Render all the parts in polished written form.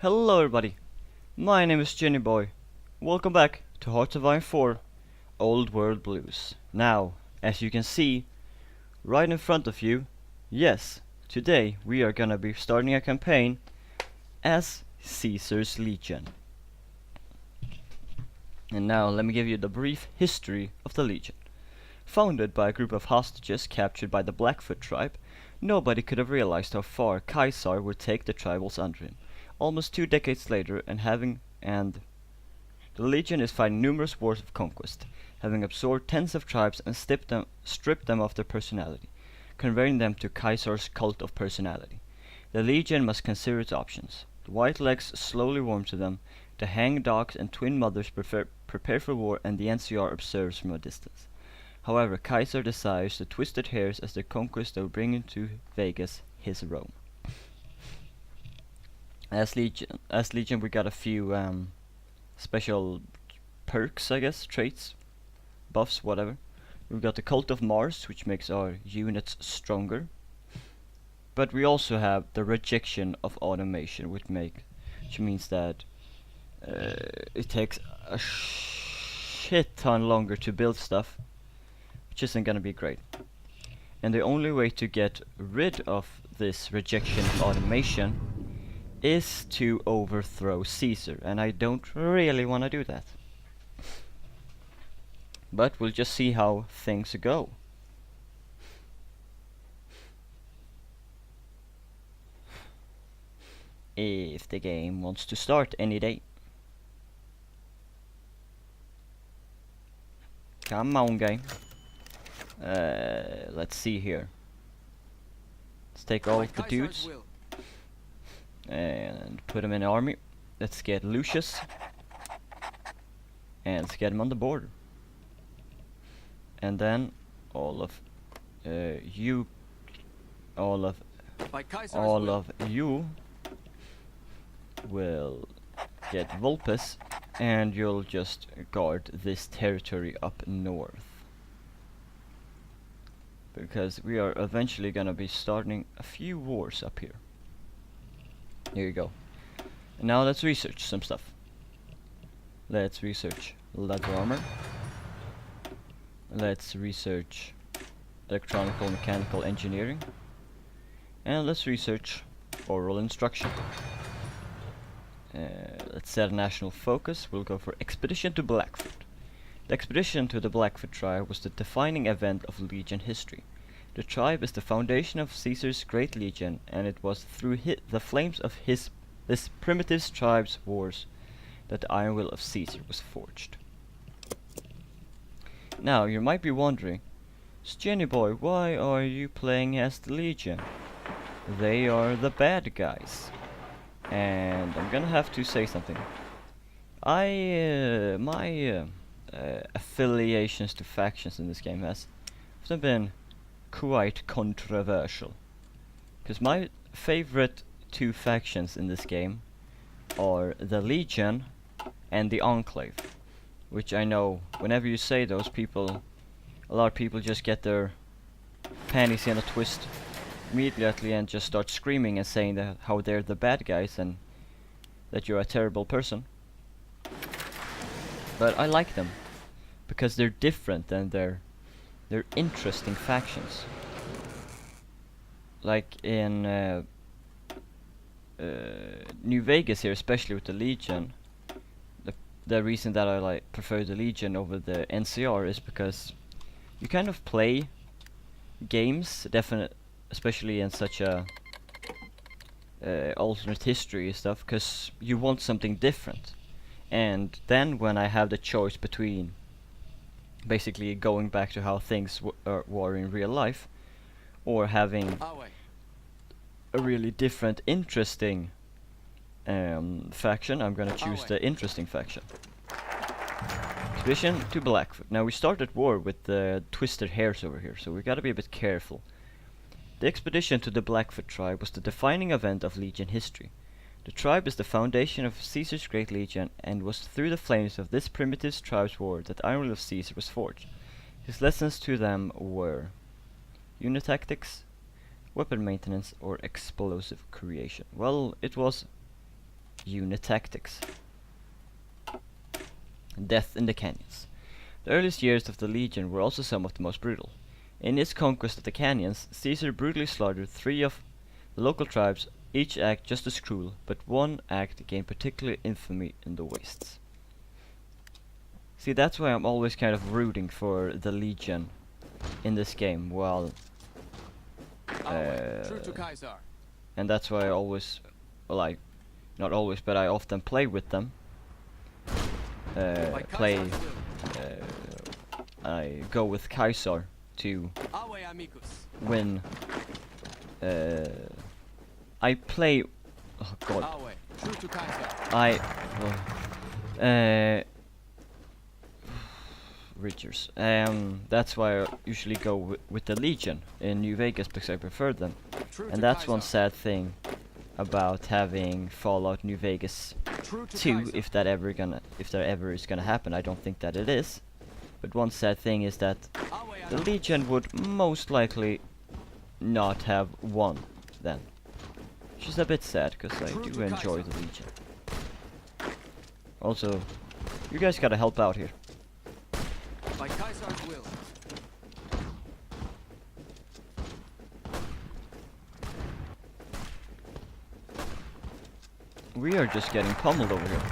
Hello everybody, my name is Jenny Boy. Welcome back to Hearts of Iron 4 Old World Blues. Now, as you can see, right in front of you, yes, today we are gonna be starting a campaign as Caesar's Legion. And now let me give you the brief history of the Legion. Founded by a group of hostages captured by the Blackfoot tribe, nobody could have realized how far Caesar would take the tribals under him. Almost 2 decades later, and the Legion is fighting numerous wars of conquest, having absorbed tens of tribes and stripped them of their personality, converting them to Caesar's cult of personality. The Legion must consider its options. The white legs slowly warm to them, the hanged dogs and twin mothers prepare for war, and the NCR observes from a distance. However, Caesar desires the twisted hairs as the conquest that will bring into Vegas his Rome. As Legion, we got a few special perks, I guess, traits, buffs, whatever. We've got the Cult of Mars, which makes our units stronger. But we also have the rejection of automation, which means that it takes a shit ton longer to build stuff, which isn't gonna be great. And the only way to get rid of this rejection of automation is to overthrow Caesar, and I don't really want to do that. But we'll just see how things go. If the game wants to start any day. Come on, game. Let's see here. Let's take all of the dudes and put him in the army. Let's get Lucius and let's get him on the border. And then all of you will get Vulpes, and you'll just guard this territory up north, because we are eventually gonna be starting a few wars up here. Here you go. And now let's research some stuff. Let's research leather armor. Let's research electronical mechanical engineering. And let's research oral instruction. Let's set a national focus. We'll go for Expedition to Blackfoot. The expedition to the Blackfoot tribe was the defining event of Legion history. The tribe is the foundation of Caesar's great legion, and it was through the flames of this primitive tribe's wars that the iron will of Caesar was forged. Now, you might be wondering, Jenny Boy, why are you playing as the Legion? They are the bad guys. And I'm gonna have to say something. My affiliations to factions in this game has often been quite controversial, because my favorite two factions in this game are the Legion and the Enclave, which I know whenever you say those, a lot of people just get their panties in a twist immediately and just start screaming and saying that how they're the bad guys and that you're a terrible person. But I like them because they're different and they're interesting factions. Like in New Vegas here, especially with the Legion, the reason that I prefer the Legion over the NCR is because you kind of play games, especially in such a alternate history stuff, because you want something different. And then when I have the choice between basically going back to how things were in real life, or having a really different, interesting faction, I'm gonna choose the interesting faction. Expedition to Blackfoot. Now we started war with the twisted hairs over here, so we gotta be a bit careful. The expedition to the Blackfoot tribe was the defining event of Legion history. The tribe is the foundation of Caesar's great legion, and was through the flames of this primitive tribe's war that Iron Will of Caesar was forged. His lessons to them were unit tactics, weapon maintenance, or explosive creation. Well, it was unit tactics. Death in the canyons. The earliest years of the Legion were also some of the most brutal. In his conquest of the canyons, Caesar brutally slaughtered 3 of the local tribes, each act just as cruel, but one act gained particular infamy in the wastes. See, that's why I'm always kind of rooting for the Legion in this game, while and that's why I always, well, not always, but I often play with them. I go with Caesar to win. I play. Oh God. Richards. That's why I usually go with the Legion in New Vegas because I prefer them. And that's one sad thing about having Fallout New Vegas 2, if that ever is gonna happen. I don't think that it is. But one sad thing is that the Legion would most likely not have won then. Which is a bit sad because I do enjoy the Legion. Also, you guys gotta help out here. By Caesar's will. We are just getting pummeled over here.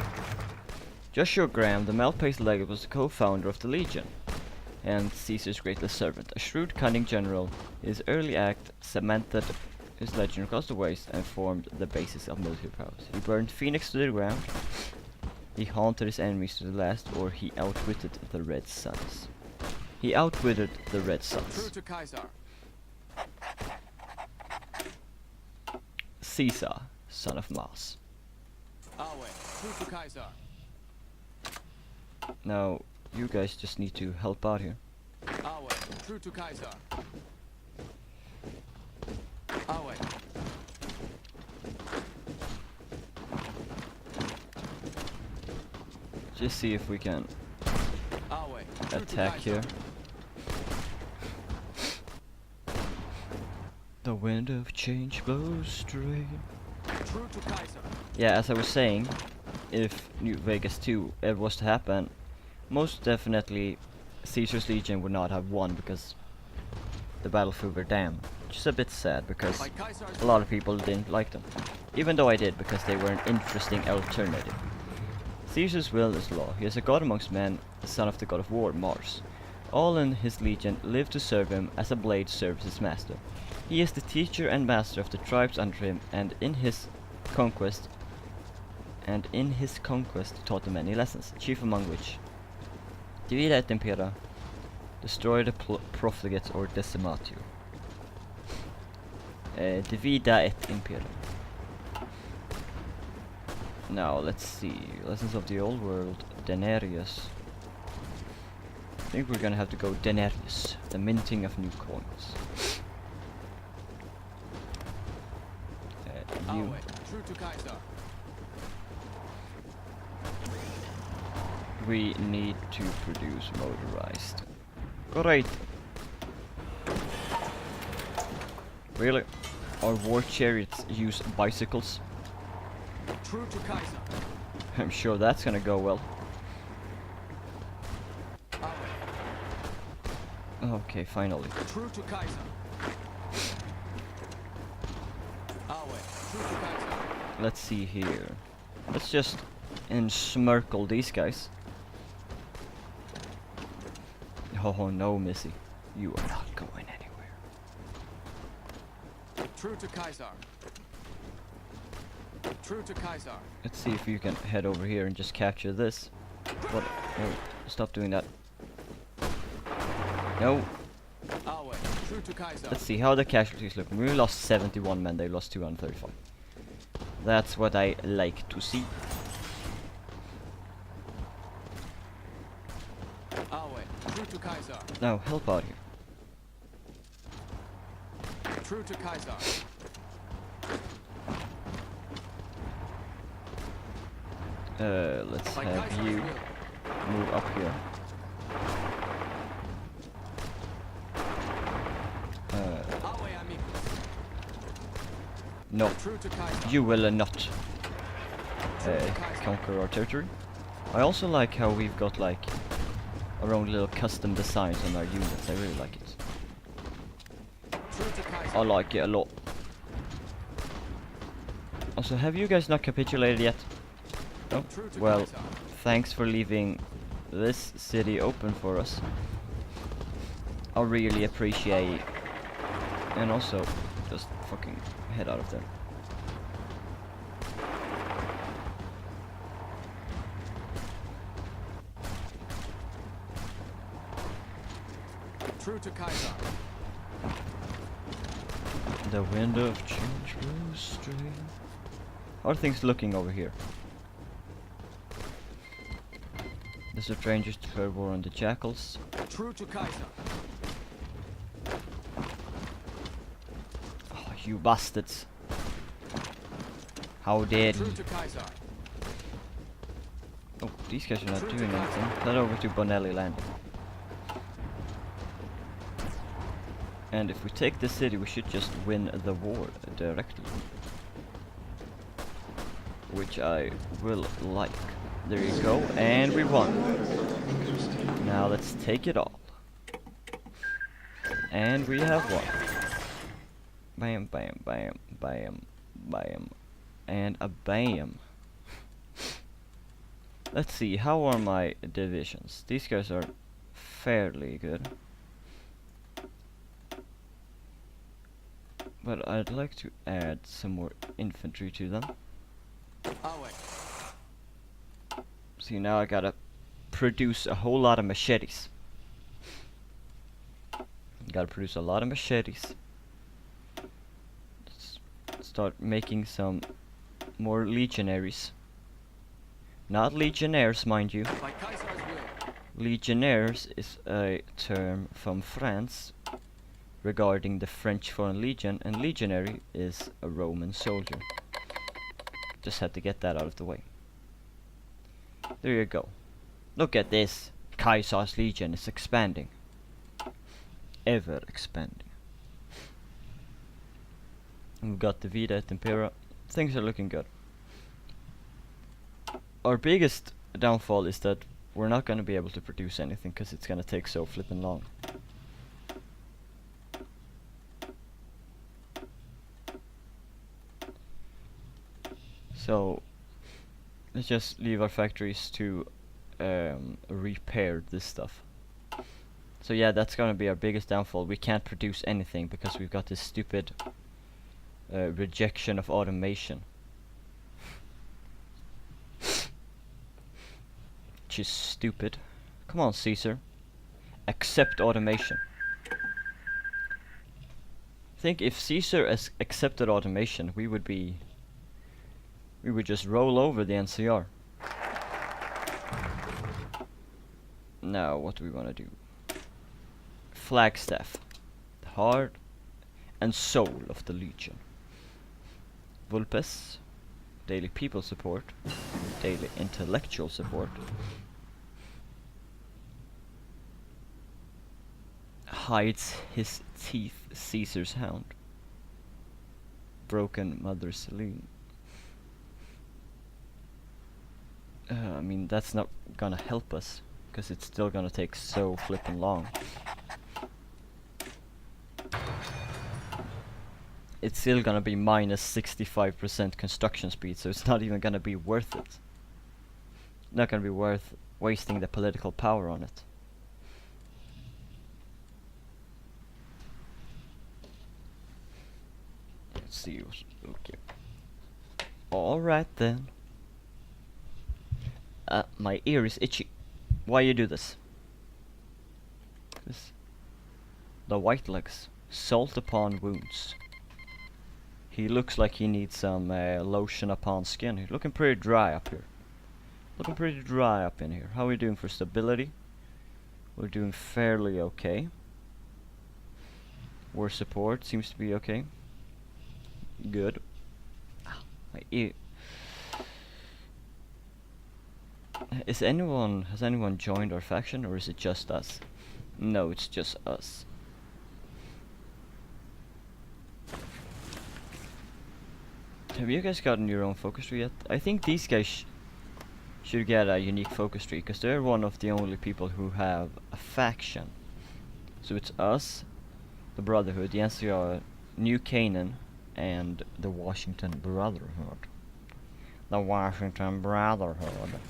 Joshua Graham, the Malpais legate, was the co-founder of the Legion and Caesar's greatest servant. A shrewd, cunning general, his early act cemented his legend across the waste and formed the basis of military powers. He burned Phoenix to the ground, he haunted his enemies to the last, or he outwitted the Red Suns. He outwitted the Red Suns. True to Caesar. Caesar, son of Mars. True to Caesar. Now, you guys just need to help out here. True to Caesar. Just see if we can attack here. The wind of change blows straight. True to Caesar. Yeah, as I was saying, if New Vegas 2 ever was to happen, most definitely Caesar's Legion would not have won because the battlefield were damned. Which is a bit sad because a lot of people didn't like them. Even though I did, because they were an interesting alternative. Caesar's will is law. He is a god amongst men, the son of the god of war, Mars. All in his legion live to serve him as a blade serves his master. He is the teacher and master of the tribes under him, and in his conquest taught them many lessons, chief among which divide et impera, destroy the profligates or decimatio. Divida et impera. Now let's see, lessons of the old world, denarius. I think we're gonna have to go denarius, the minting of new coins. You. True to Caesar. We need to produce motorized. Great. Really? Our war chariots use bicycles? True to Caesar. I'm sure that's gonna go well. Okay, finally. True to Caesar. True to Caesar. Let's see here. Let's just ensmirkle these guys. Oh no, Missy. You are not going anywhere. True to Caesar. True to Caesar. Let's see if you can head over here and just capture this. What? No, stop doing that. No. True to Caesar. Let's see how the casualties look. We lost 71 men, they lost 235. That's what I like to see. True to Caesar. Now, help out here. True to Caesar. Let's have you move up here. No, you will not. conquer our territory. I also like how we've got like our own little custom designs on our units. I really like it. True to Kaiser. I like it a lot. Also, have you guys not capitulated yet? No? True to Well, Kaiser. thanks for leaving this city open for us. I really appreciate. And also, just fucking head out of there. True to Kaiser. The wind of change blows straight. How are things looking over here? The strangers declare war on the jackals. True to Kaiser. Oh, you bastards. How dare True you? to Kaiser. Oh, these guys are not doing anything. Head over to Bonelli Landing. And if we take the city, we should just win the war directly. Which I will like. There you go, and we won. Now let's take it all. And we have won. Bam, bam, bam, bam, bam, and a bam. Let's see, how are my divisions? These guys are fairly good. But I'd like to add some more infantry to them. Away. See, now I gotta produce a whole lot of machetes. Gotta produce a lot of machetes. Let's start making some more legionaries. Not legionnaires, mind you. By Kaiser's will. Legionnaires is a term from France regarding the French Foreign Legion, and legionary is a Roman soldier. Just had to get that out of the way. There you go. Look at this. Kaiser's Legion is expanding. Ever expanding. And we've got the Vida et Impera. Things are looking good. Our biggest downfall is that we're not going to be able to produce anything because it's going to take so flippin' long. So let's just leave our factories to repair this stuff. So yeah, that's gonna be our biggest downfall. We can't produce anything because we've got this stupid rejection of automation. Which is stupid. Come on, Caesar. Accept automation. I think if Caesar accepted automation, we would just roll over the NCR. Now, what do we want to do? Flagstaff. The heart and soul of the Legion. Vulpes. Daily people support. Daily intellectual support. Hides his teeth, Caesar's hound. Broken Mother Celine. I mean, that's not gonna help us, because it's still gonna take so flippin' long. It's still gonna be minus 65% construction speed, so it's not even gonna be worth it. Not gonna be worth wasting the political power on it. Let's see. Okay. Alright then. My ear is itchy. Why you do this? The white legs. Salt upon wounds. He looks like he needs some lotion upon skin. He's looking pretty dry up here. Looking pretty dry up in here. How are we doing for stability? We're doing fairly okay. War support seems to be okay. Good. My ear. Has anyone joined our faction, or is it just us? No, it's just us. have you guys gotten your own focus tree yet? I think these guys should get a unique focus tree, because they're one of the only people who have a faction. So it's us, the Brotherhood, the NCR, New Canaan, and the Washington Brotherhood. The Washington Brotherhood.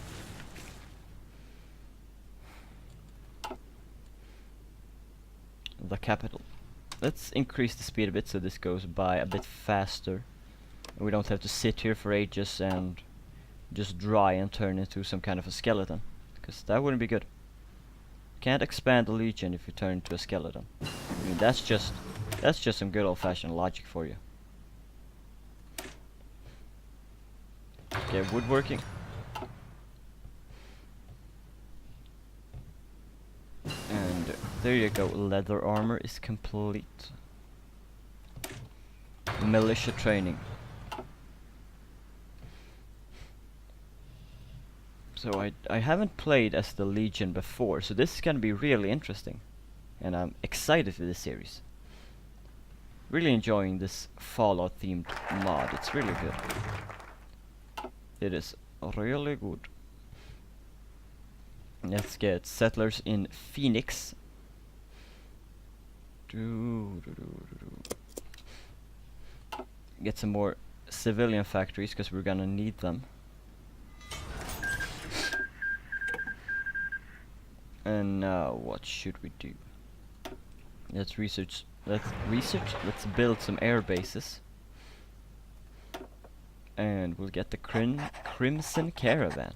The capital. Let's increase the speed a bit so this goes by a bit faster. And we don't have to sit here for ages and just dry and turn into some kind of a skeleton. Because that wouldn't be good. Can't expand the Legion if you turn into a skeleton. I mean, that's just some good old-fashioned logic for you. Okay, woodworking. And there you go, leather armor is complete. Militia training. So I haven't played as the Legion before, so this is gonna be really interesting. And I'm excited for this series. Really enjoying this Fallout themed mod, it's really good. It is really good. Let's get settlers in Phoenix. Get some more civilian factories, because we're gonna need them. And now what should we do? Let's research. Let's build some air bases. And we'll get the Crimson Caravan.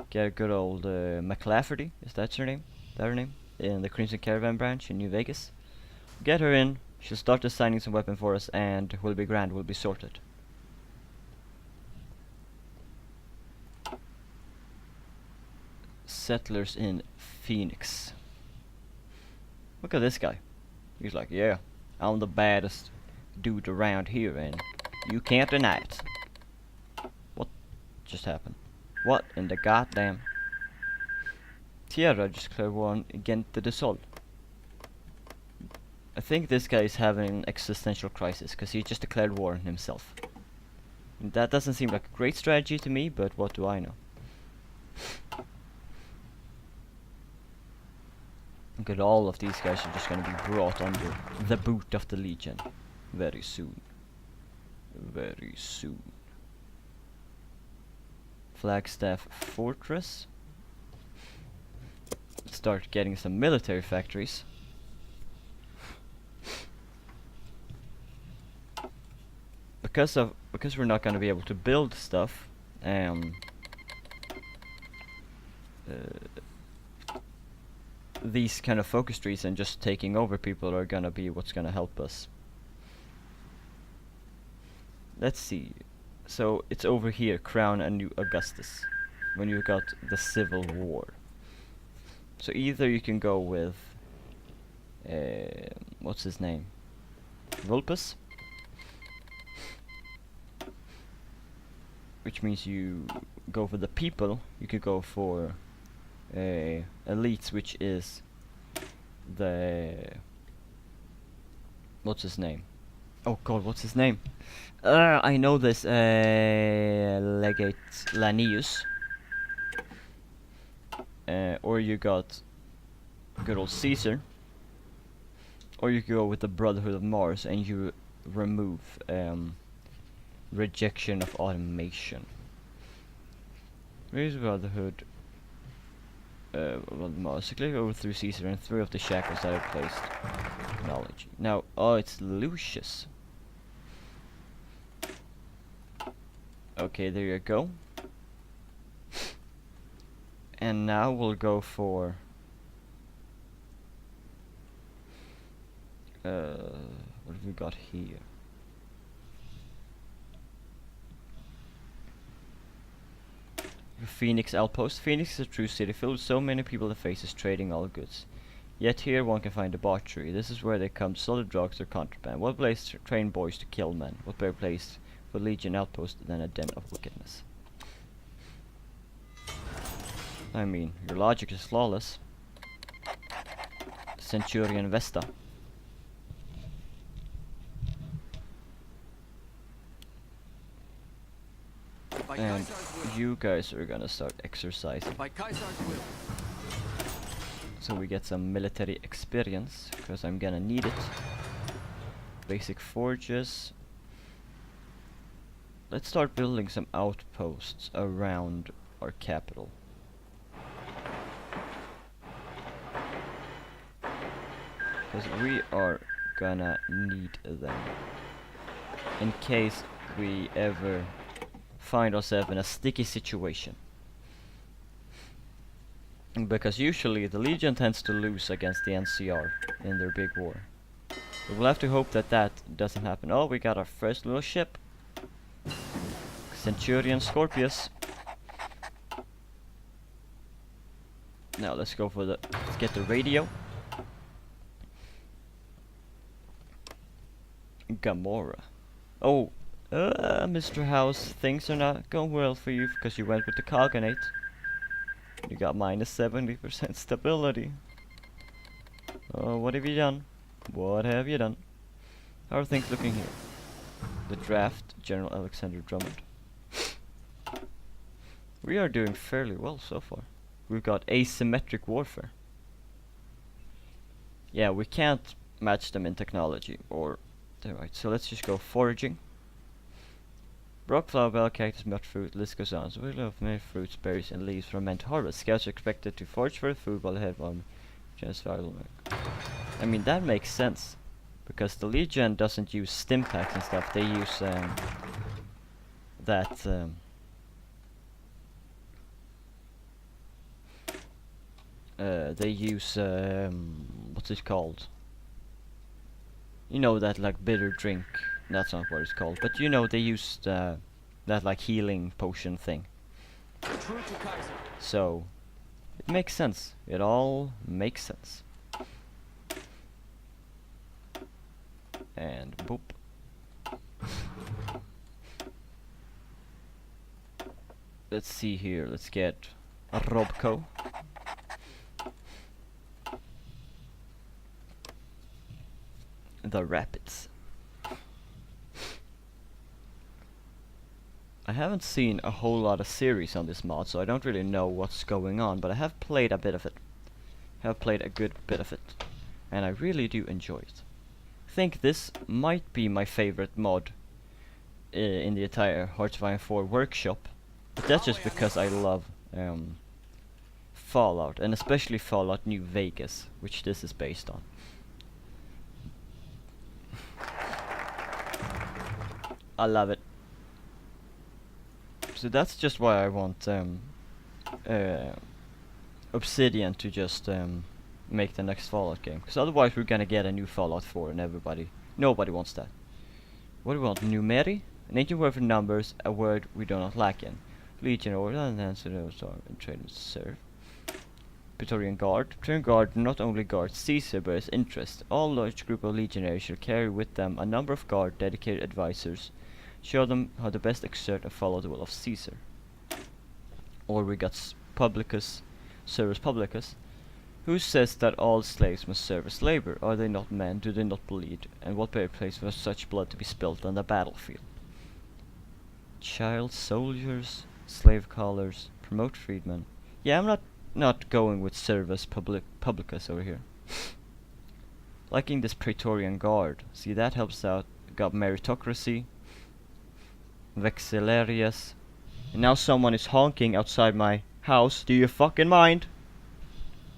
Get a good old McLafferty, is that her name? That her name? In the Crimson Caravan branch in New Vegas. Get her in, she'll start designing some weapon for us, and we'll be grand, we'll be sorted. Settlers in Phoenix. Look at this guy. He's like, yeah, I'm the baddest dude around here, and you can't deny it. What just happened? What in the goddamn? Tierra just cleared war against the Sol. I think this guy is having an existential crisis, because he just declared war on himself. And that doesn't seem like a great strategy to me, but what do I know? Look at all of these guys are just gonna be brought under the boot of the Legion very soon. Very soon. Flagstaff Fortress. Start getting some military factories. Because we're not gonna be able to build stuff, these kind of focus trees and just taking over people are gonna be what's gonna help us. Let's see. So it's over here, Crown and New Augustus, when you got the Civil War. So either you can go with what's his name? Vulpes, which means you go for the people. You could go for elites, which is the what's his name? Oh god, what's his name? I know this. Legate Lanius. Or you got good old Caesar. Or you could go with the Brotherhood of Mars and you remove rejection of automation. Where's Brotherhood? Well, Mars. Click over through Caesar and 3 of the shackles that I placed. Knowledge. Now, oh, it's Lucius. Okay, there you go. And now we'll go for what have we got here? Phoenix Outpost. Phoenix is a true city filled with so many people that faces trading all goods. Yet here one can find debauchery. This is where they come to solid drugs or contraband. What place to train boys to kill men? What better place for Legion Outpost than a den of wickedness? I mean, your logic is flawless. Centurion Vesta. And Kaiser's will. you guys are gonna start exercising. By Kaiser's will. So we get some military experience, because I'm gonna need it. Basic forges. Let's start building some outposts around our capital. Because we are gonna need them. In case we ever find ourselves in a sticky situation. Because usually the Legion tends to lose against the NCR in their big war. But we'll have to hope that that doesn't happen. Oh, we got our first little ship. Centurion Scorpius. Now let's go for the... let's get the radio. Gamora. Oh, Mr. House, things are not going well for you because you went with the Cognate. You got minus 70% stability. Oh, what have you done? What have you done? How are things looking here? The draft, General Alexander Drummond. We are doing fairly well so far. We've got asymmetric warfare. Yeah, we can't match them in technology, or... right, so let's just go foraging. Rock, flower, bell, cactus, nut, fruit, list goes on. So we love many fruits, berries, and leaves from meant to harvest. Scouts are expected to forage for food while ahead on just vital. I mean, that makes sense. Because the Legion doesn't use stim packs and stuff, they use they use what's it called? You know, that like bitter drink. That's not what it's called, but you know, they used that like healing potion thing. True to Kaiser. So it makes sense. It all makes sense. And boop. Let's see here. Let's get a Robco. The Rapids. I haven't seen a whole lot of series on this mod, so I don't really know what's going on, but I have played a bit of it. Have played a good bit of it, and I really do enjoy it. I think this might be my favorite mod in the entire Hearts of Iron 4 workshop, but that's just because I love Fallout, and especially Fallout New Vegas, which this is based on. I love it. So that's just why I want Obsidian to just make the next Fallout game, because otherwise we're gonna get a new Fallout 4 and nobody wants that. What do we want? Numeri? An ancient word for numbers, a word we do not lack in. Legion order and answer those are and trade and serve. Praetorian Guard. Praetorian Guard not only guard Caesar but his interest. All large group of legionaries shall carry with them a number of guard dedicated advisors. Show them how to best exert and follow the will of Caesar. Or we got Publicus, Servus Publicus, who says that all slaves must serve as labor. Are they not men? Do they not bleed? And what better place for such blood to be spilt on the battlefield? Child soldiers, slave collars, promote freedmen. Yeah, I'm not going with Servus Publicus over here. Liking this Praetorian Guard. See, that helps out. Got meritocracy. Vexillarius. And now someone is honking outside my house. Do you fucking mind?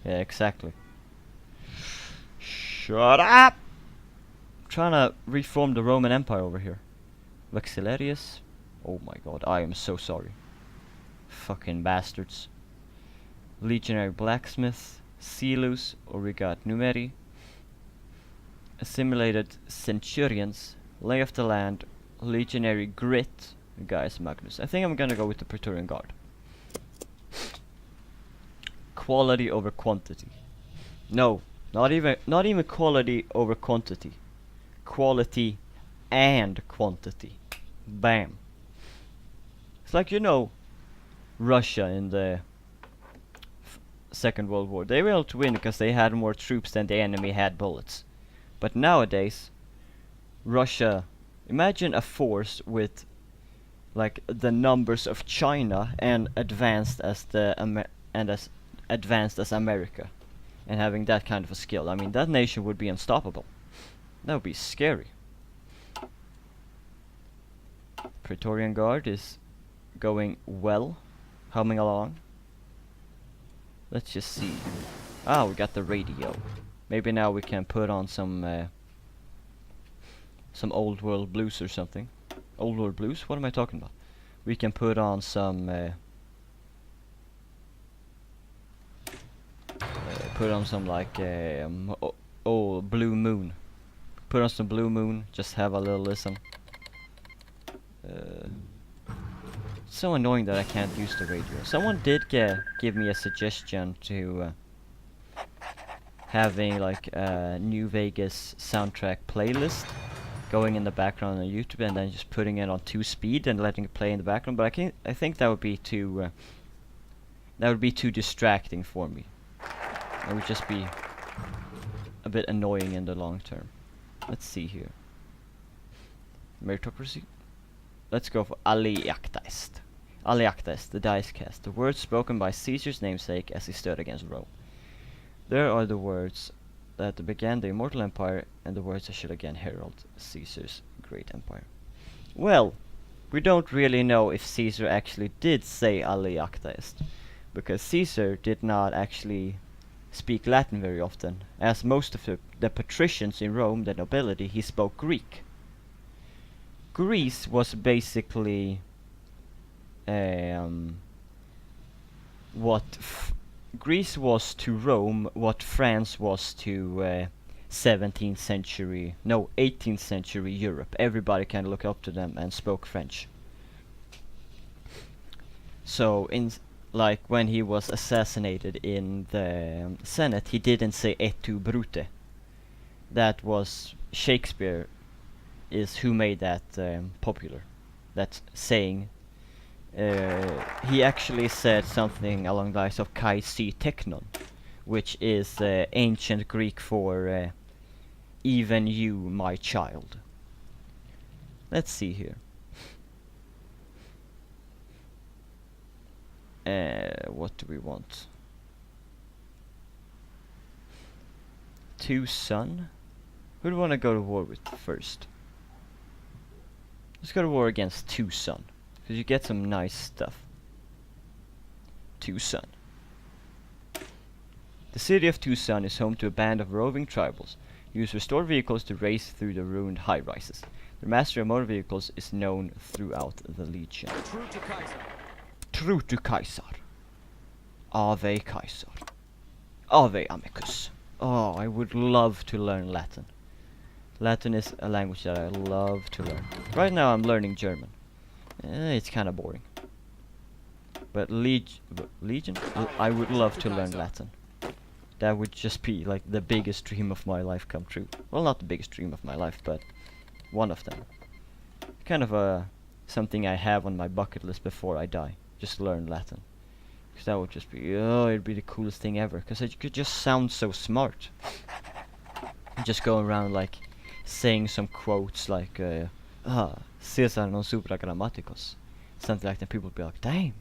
Yeah, exactly. Shut up! I'm trying to reform the Roman Empire over here. Vexillarius. Oh my god, I am so sorry. Fucking bastards. Legionary Blacksmith. Silus. Or we got Numeri. Assimilated Centurions. Lay of the Land. Legionary Grit. Gaius Magnus. I think I'm gonna go with the Praetorian Guard. Quality over quantity. No, not even quality over quantity. Quality and quantity. Bam. It's like, you know, Russia in the Second World War. They were able to win because they had more troops than the enemy had bullets. But nowadays, Russia, imagine a force with like the numbers of China and advanced as as advanced as America, and having that kind of a skill. I mean, that nation would be unstoppable. That would be scary. Praetorian Guard is going well, humming along. Let's just see. Ah, we got the radio. Maybe now we can put on some old world blues or something. Old world blues? What am I talking about? We can put on some like Blue Moon. Put on some Blue Moon. Just have a little listen. So annoying that I can't use the radio. Someone did give me a suggestion to having like a New Vegas soundtrack playlist going in the background on YouTube, and then just putting it on 2 speed and letting it play in the background. But I think that would be too distracting for me. It would just be a bit annoying in the long term. Let's see here. Meritocracy. Let's go for Aliacta Est. Aliacta Est, the dice cast. The words spoken by Caesar's namesake as he stood against Rome. There are the words that began the immortal empire, and the words that should again herald Caesar's great empire. Well, we don't really know if Caesar actually did say Aliacta Est, because Caesar did not actually speak Latin very often. As most of the patricians in Rome, the nobility, he spoke Greek. Greece was basically Greece was to Rome what France was to 18th century Europe. Everybody kind of looked up to them and spoke French. So like when he was assassinated in the Senate, he didn't say et tu brute. That was Shakespeare is who made that popular. That saying. He actually said something along the lines of kai si teknon, which is ancient Greek for even you, my child. Let's see here. What do we want? 2 Sun? Who do we want to go to war with first? Let's go to war against 2 Sun, because you get some nice stuff. 2 Sun. The city of 2 Sun is home to a band of roving tribals who use restored vehicles to race through the ruined high-rises. Their mastery of motor vehicles is known throughout the Legion. True to Kaiser. True to Caesar. Ave Caesar. Ave amicus. Oh, I would love to learn Latin. Latin is a language that I love to learn. Right now I'm learning German. It's kind of boring. But Legion? I would love to learn Latin. That would just be like the biggest dream of my life come true. Well, not the biggest dream of my life, but one of them. Kind of something I have on my bucket list before I die. Just learn Latin. Because that would just be, it'd be the coolest thing ever. Because it could just sound so smart. Just go around like saying some quotes like, Caesar non supra grammaticus. Something like that. People would be like, damn.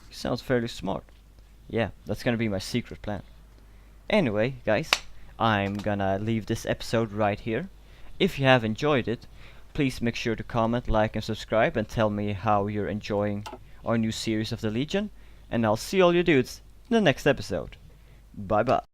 He sounds fairly smart. Yeah, that's gonna be my secret plan. Anyway, guys, I'm gonna leave this episode right here. If you have enjoyed it, please make sure to comment, like, and subscribe, and tell me how you're enjoying our new series of the Legion. And I'll see all you dudes in the next episode. Bye bye.